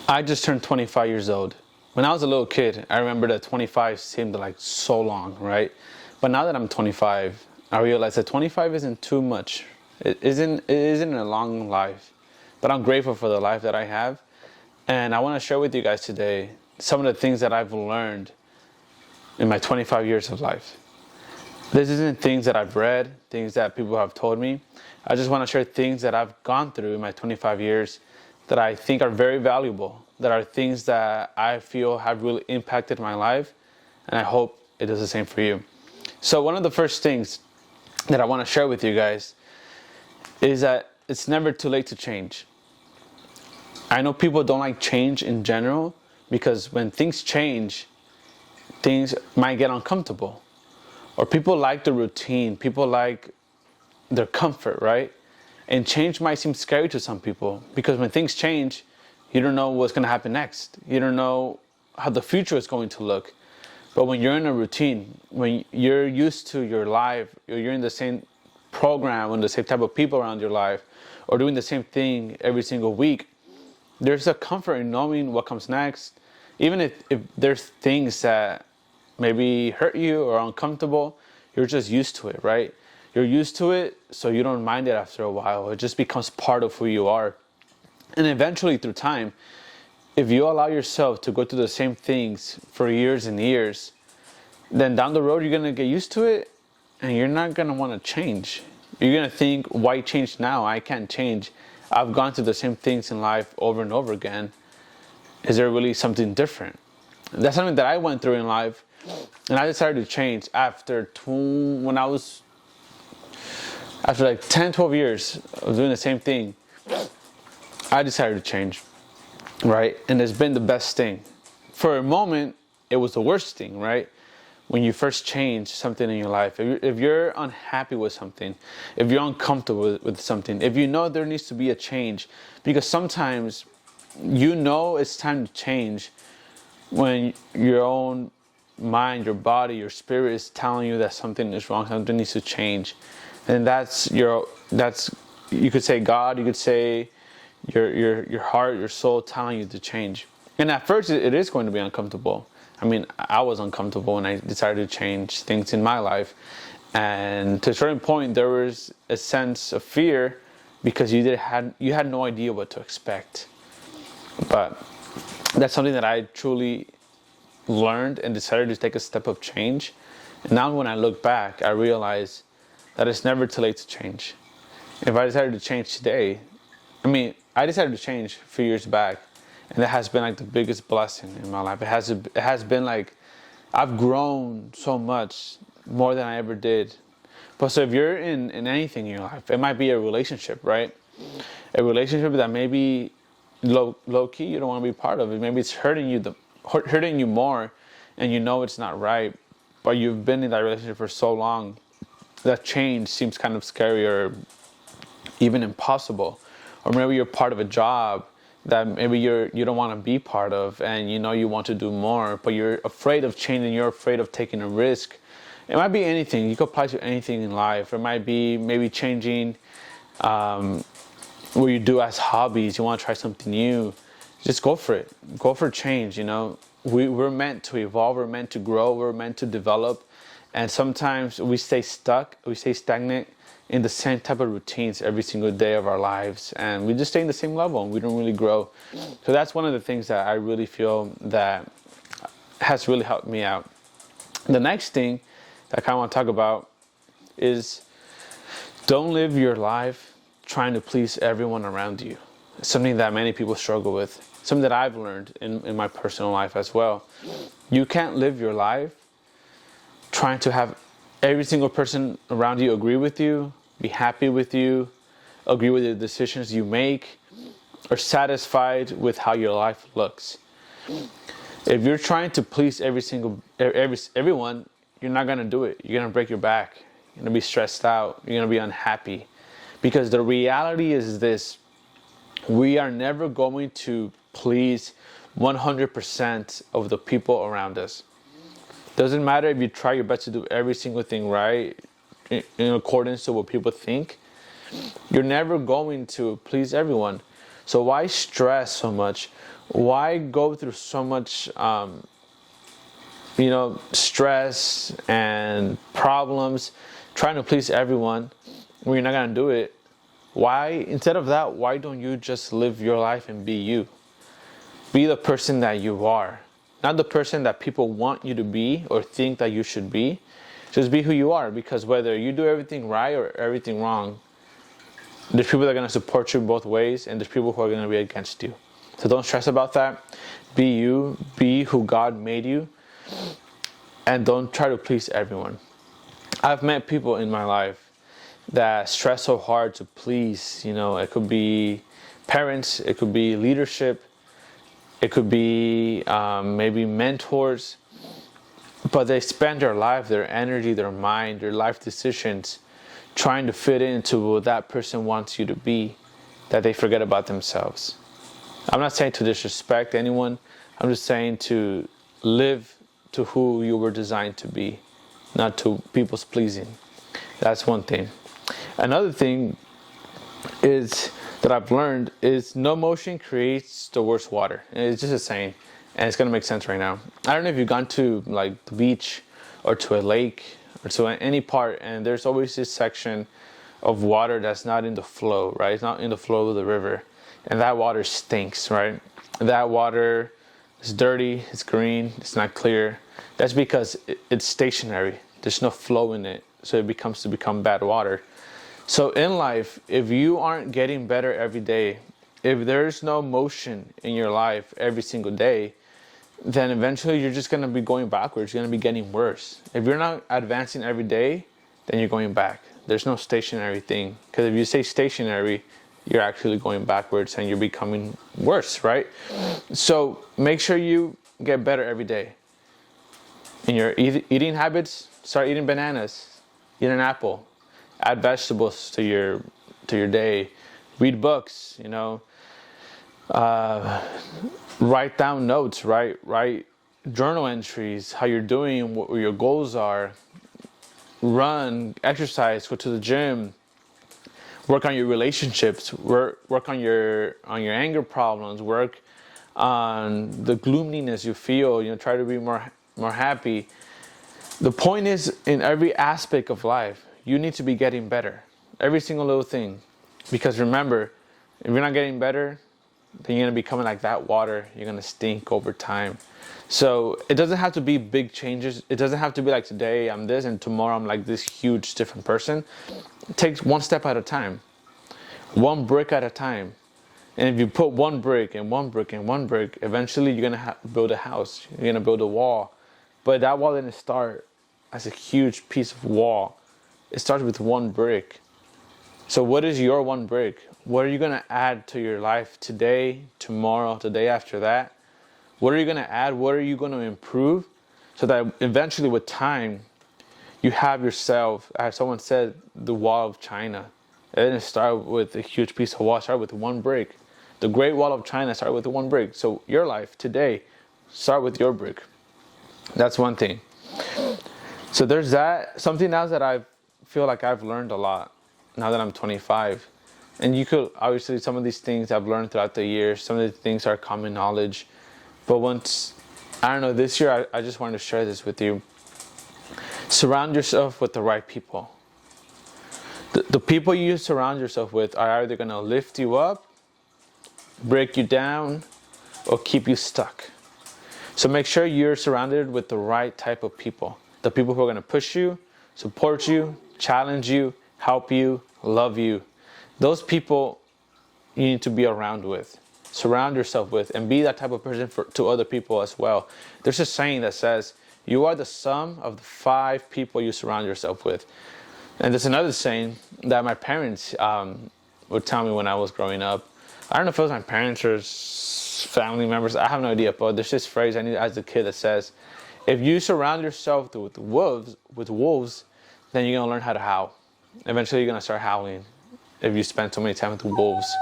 I just turned 25 years old. When I was a little kid, I remember that 25 seemed like so long, right? But now that I'm 25, I realize that 25 isn't too much. It isn't a long life. But I'm grateful for the life that I have. And I want to share with you guys today some of the things that I've learned in my 25 years of life. This isn't things that I've read, things that people have told me. I just want to share things that I've gone through in my 25 years that I think are very valuable, that are things that I feel have really impacted my life, and I hope it does the same for you. So one of the first things that I want to share with you guys is that it's never too late to change. I know people don't like change in general because when things change, things might get uncomfortable. Or people like the routine, people like their comfort, right? And change might seem scary to some people because when things change, you don't know what's going to happen next. You don't know how the future is going to look. But when you're in a routine, when you're used to your life, or you're in the same program with the same type of people around your life, or doing the same thing every single week, there's a comfort in knowing what comes next. Even if there's things that maybe hurt you or uncomfortable, you're just used to it, right? You're used to it, so you don't mind it after a while. It just becomes part of who you are. And eventually, through time, if you allow yourself to go through the same things for years and years, then down the road, you're going to get used to it, and you're not going to want to change. You're going to think, why change now? I can't change. I've gone through the same things in life over and over again. Is there really something different? That's something that I went through in life, and I decided to change after like 10, 12 years of doing the same thing. I decided to change, right? And it's been the best thing. For a moment, it was the worst thing, right? When you first change something in your life, if you're unhappy with something, if you're uncomfortable with something, if you know there needs to be a change, because sometimes you know it's time to change when your own mind, your body, your spirit is telling you that something is wrong, something needs to change. And that's you could say God, you could say your heart, your soul telling you to change. And at first it is going to be uncomfortable. I mean, I was uncomfortable when I decided to change things in my life. And to a certain point there was a sense of fear because you had no idea what to expect. But that's something that I truly learned and decided to take a step of change. And now when I look back, I realize that it's never too late to change. If I decided to change today, I decided to change a few years back, and that has been like the biggest blessing in my life. It has been like I've grown so much more than I ever did. But so if you're in anything in your life, it might be a relationship, right? A relationship that maybe low key you don't want to be part of it. Maybe it's hurting you more, and you know it's not right, but you've been in that relationship for so long that change seems kind of scary or even impossible. Or maybe you're part of a job that maybe you don't want to be part of, and you know you want to do more, but you're afraid of changing, you're afraid of taking a risk. It might be anything. You could apply to anything in life. It might be maybe changing what you do as hobbies. You want to try something new. Just go for it. Go for change, you know. We're meant to evolve, we're meant to grow, we're meant to develop. And sometimes we stay stuck, we stay stagnant in the same type of routines every single day of our lives. And we just stay in the same level and we don't really grow. So that's one of the things that I really feel that has really helped me out. The next thing that I kind of want to talk about is don't live your life trying to please everyone around you. It's something that many people struggle with. Something that I've learned in my personal life as well. You can't live your life trying to have every single person around you agree with you, be happy with you, agree with the decisions you make, or satisfied with how your life looks. If you're trying to please everyone, you're not gonna do it. You're gonna break your back. You're gonna be stressed out. You're gonna be unhappy. Because the reality is this: we are never going to please 100% of the people around us. Doesn't matter if you try your best to do every single thing right in accordance to what people think. You're never going to please everyone. So why stress so much? Why go through so much, stress and problems trying to please everyone when you're not gonna do it? Why, instead of that, why don't you just live your life and be you? Be the person that you are, not the person that people want you to be or think that you should be. Just be who you are, because whether you do everything right or everything wrong, there's people that are going to support you both ways, and there's people who are going to be against you. So don't stress about that. Be you, be who God made you, and don't try to please everyone. I've met people in my life that stress so hard to please. It could be parents, it could be leadership, it could be maybe mentors, but they spend their life, their energy, their mind, their life decisions trying to fit into what that person wants you to be, that they forget about themselves. I'm not saying to disrespect anyone. I'm just saying to live to who you were designed to be, not to people's pleasing. That's one thing. Another thing is that I've learned is no motion creates the worst water. It's just a saying, and it's gonna make sense right now. I don't know if you've gone to like the beach or to a lake or to any part, and there's always this section of water that's not in the flow, right? It's not in the flow of the river, and that water stinks, right? That water is dirty, it's green, it's not clear. That's because it's stationary. There's no flow in it, so it become bad water. So in life, if you aren't getting better every day, if there's no motion in your life every single day, then eventually you're just going to be going backwards. You're going to be getting worse. If you're not advancing every day, then you're going back. There's no stationary thing. Because if you say stationary, you're actually going backwards and you're becoming worse, right? So make sure you get better every day. In your eating habits, start eating bananas. Eat an apple. Add vegetables to your day. Read books, write down notes, write journal entries, how you're doing, what your goals are. Run, exercise, go to the gym. Work on your relationships. Work on your anger problems. Work on the gloominess you feel. Try to be more happy. The point is, in every aspect of life, you need to be getting better. Every single little thing. Because remember, if you're not getting better, then you're going to be becoming like that water. You're going to stink over time. So it doesn't have to be big changes. It doesn't have to be like today I'm this and tomorrow I'm like this huge different person. It takes one step at a time. One brick at a time. And if you put one brick and one brick and one brick, eventually you're going to build a house. You're going to build a wall. But that wall didn't start as a huge piece of wall. It starts with one brick. So what is your one brick? What are you going to add to your life today, tomorrow, the day after that? What are you going to add? What are you going to improve? So that eventually with time, you have yourself, as someone said, the wall of China. It didn't start with a huge piece of wall. It started with one brick. The Great Wall of China started with one brick. So your life today, start with your brick. That's one thing. So there's that. Something else that I feel like I've learned a lot now that I'm 25. And you could, obviously, some of these things I've learned throughout the years. Some of the things are common knowledge. But this year I just wanted to share this with you. Surround yourself with the right people. The people you surround yourself with are either going to lift you up, break you down, or keep you stuck. So make sure you're surrounded with the right type of people. The people who are going to push you, support you, challenge you, help you, love you. Those people you need to be around with. Surround yourself with, and be that type of person to other people as well. There's a saying that says, you are the sum of the 5 people you surround yourself with. And there's another saying that my parents would tell me when I was growing up. I don't know if it was my parents or family members. I have no idea, but there's this phrase I knew as a kid that says, if you surround yourself with wolves, then you're going to learn how to howl. Eventually you're going to start howling if you spend too many time with wolves.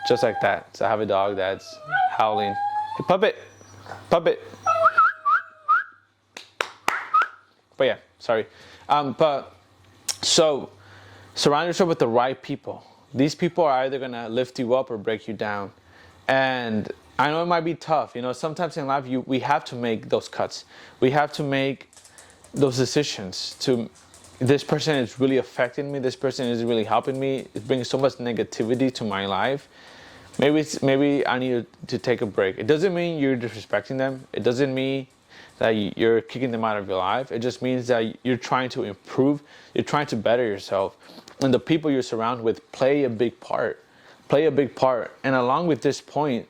Just like that. So I have a dog that's howling. Hey, puppet. But yeah, sorry. So surround yourself with the right people. These people are either gonna lift you up or break you down. And I know it might be tough. Sometimes in life we have to make those cuts. We have to make those decisions to, this person is really affecting me, this person is really helping me, it's bringing so much negativity to my life. Maybe I need to take a break. It doesn't mean you're disrespecting them. It doesn't mean that you're kicking them out of your life. It just means that you're trying to improve, you're trying to better yourself. And the people you're surrounded with play a big part. And along with this point,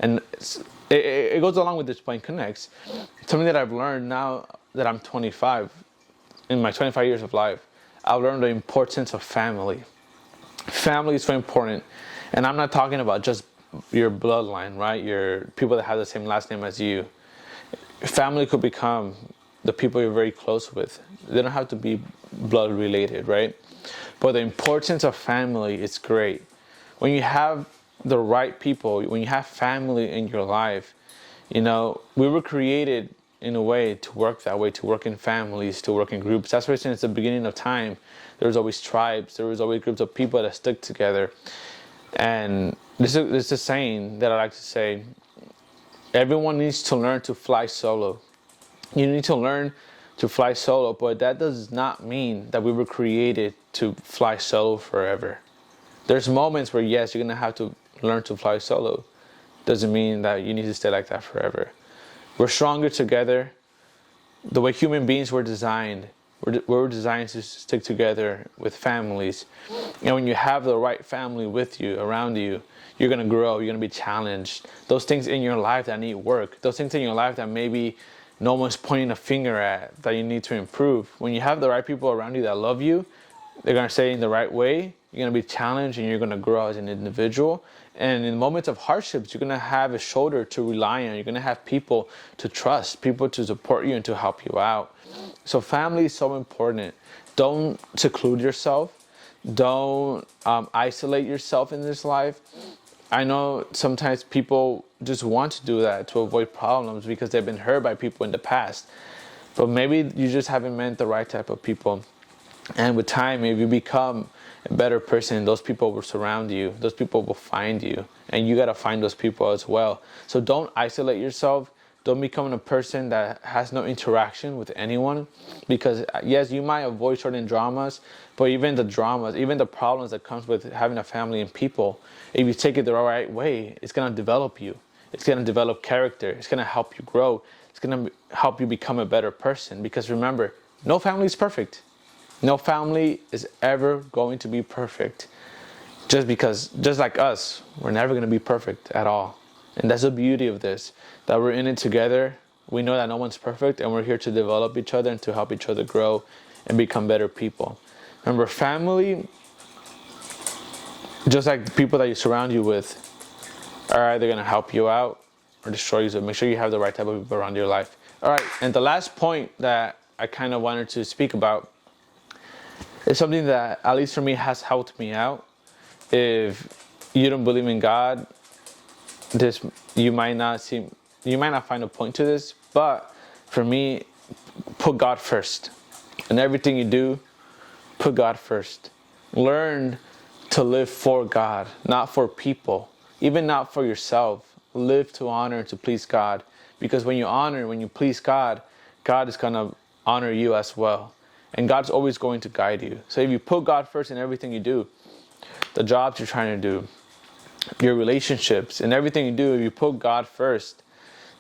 and it goes along with this point, connects, something that I've learned now that I'm 25, in my 25 years of life, I've learned the importance of family. Family is so important. And I'm not talking about just your bloodline, right? Your people that have the same last name as you. Family could become the people you're very close with. They don't have to be blood related, right? But the importance of family is great. When you have the right people, when you have family in your life, we were created in a way to work that way, to work in families, to work in groups. That's why since the beginning of time, there was always tribes, there was always groups of people that stuck together. And this is a saying that I like to say, everyone needs to learn to fly solo. You need to learn to fly solo, but that does not mean that we were created to fly solo forever. There's moments where, yes, you're going to have to learn to fly solo. Doesn't mean that you need to stay like that forever. We're stronger together. The way human beings were designed, we're designed to stick together with families. And when you have the right family with you, around you, you're going to grow, you're going to be challenged. Those things in your life that need work, those things in your life that maybe no one's pointing a finger at, that you need to improve. When you have the right people around you that love you, they're going to say it in the right way, you're going to be challenged and you're going to grow as an individual. And in moments of hardships, you're going to have a shoulder to rely on. You're going to have people to trust, people to support you and to help you out. So family is so important. Don't seclude yourself. Don't isolate yourself in this life. I know sometimes people just want to do that to avoid problems because they've been hurt by people in the past. But maybe you just haven't met the right type of people. And with time, if you become a better person, those people will surround you. Those people will find you. And you got to find those people as well. So don't isolate yourself. Don't become a person that has no interaction with anyone. Because yes, you might avoid certain dramas, but even the dramas, even the problems that comes with having a family and people, if you take it the right way, it's going to develop you. It's going to develop character. It's going to help you grow. It's going to help you become a better person. Because remember, no family is perfect. No family is ever going to be perfect. Just like us, we're never going to be perfect at all. And that's the beauty of this, that we're in it together. We know that no one's perfect, and we're here to develop each other and to help each other grow and become better people. Remember, family, just like the people that you surround you with, are either going to help you out or destroy you. So make sure you have the right type of people around your life. All right, and the last point that I kind of wanted to speak about is something that, at least for me, has helped me out. If you don't believe in God, you might not find a point to this, but for me, put God first. In everything you do, put God first. Learn to live for God, not for people, even not for yourself. Live to honor, to please God. Because when you please God, God is going to honor you as well. And God's always going to guide you. So if you put God first in everything you do, the jobs you're trying to do, your relationships, and everything you do, if you put God first,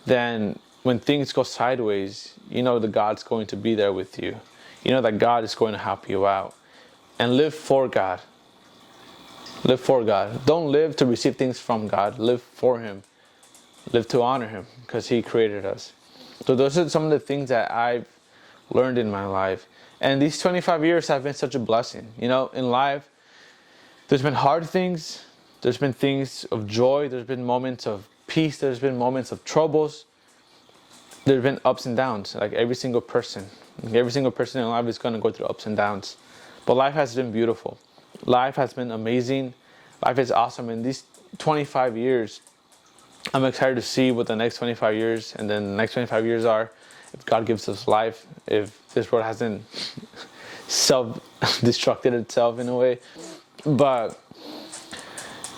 then when things go sideways, you know that God's going to be there with you. You know that God is going to help you out. And live for God. Live for God. Don't live to receive things from God. Live for Him. Live to honor Him, because He created us. So those are some of the things that I've learned in my life. And these 25 years have been such a blessing. In life, there's been hard things. There's been things of joy. There's been moments of peace. There's been moments of troubles. There's been ups and downs, like every single person. Every single person in life is going to go through ups and downs. But life has been beautiful. Life has been amazing. Life is awesome. In these 25 years, I'm excited to see what the next 25 years and then the next 25 years are. If God gives us life, if this world hasn't self-destructed itself in a way. But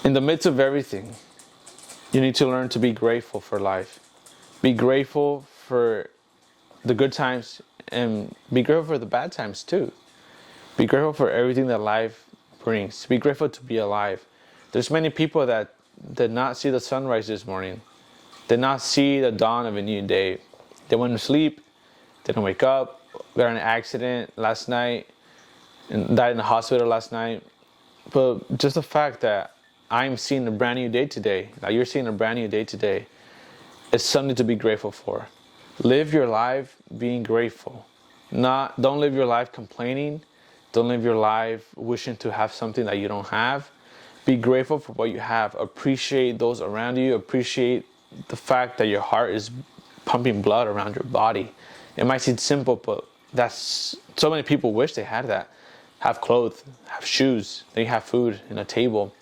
In the midst of everything, you need to learn to be grateful for life. Be grateful for the good times and be grateful for the bad times too. Be grateful for everything that life brings. Be grateful to be alive. There's many people that did not see the sunrise this morning, did not see the dawn of a new day. They went to sleep, didn't wake up, got in an accident last night, and died in the hospital last night. But just the fact that I'm seeing a brand new day today, that you're seeing a brand new day today, is something to be grateful for. Live your life being grateful. Don't live your life complaining. Don't live your life wishing to have something that you don't have. Be grateful for what you have. Appreciate those around you. Appreciate the fact that your heart is pumping blood around your body. It might seem simple, but that's so many people wish they had that. Have clothes, have shoes, then you have food and a table.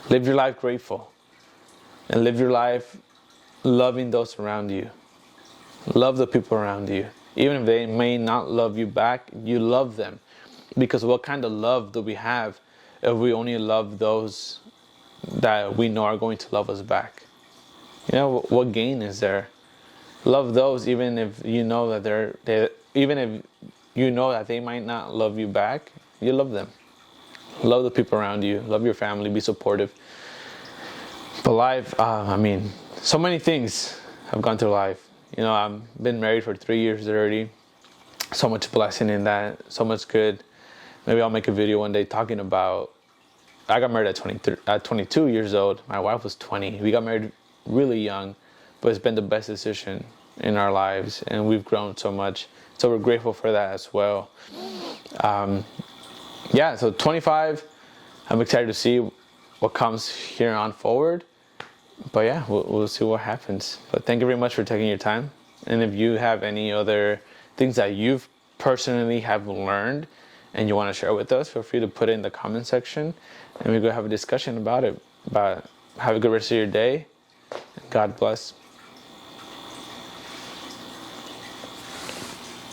Live your life grateful. And live your life loving those around you. Love the people around you. Even if they may not love you back, you love them. Because what kind of love do we have if we only love those that we know are going to love us back? You know, what gain is there? Love those even if you know that even if you know that they might not love you back, you love them. Love the people around you. Love your family. Be supportive. But life, so many things have gone through life. You know, I've been married for 3 years already. So much blessing in that. So much good. Maybe I'll make a video one day talking about. I got married at 22 years old. My wife was 20. We got married really young, but it's been the best decision in our lives, and we've grown so much. So we're grateful for that as well. So 25. I'm excited to see what comes here on forward. But yeah, we'll see what happens. But thank you very much for taking your time. And if you have any other things that you've personally have learned and you want to share with us, feel free to put it in the comment section and we go have a discussion about it. But have a good rest of your day. God bless.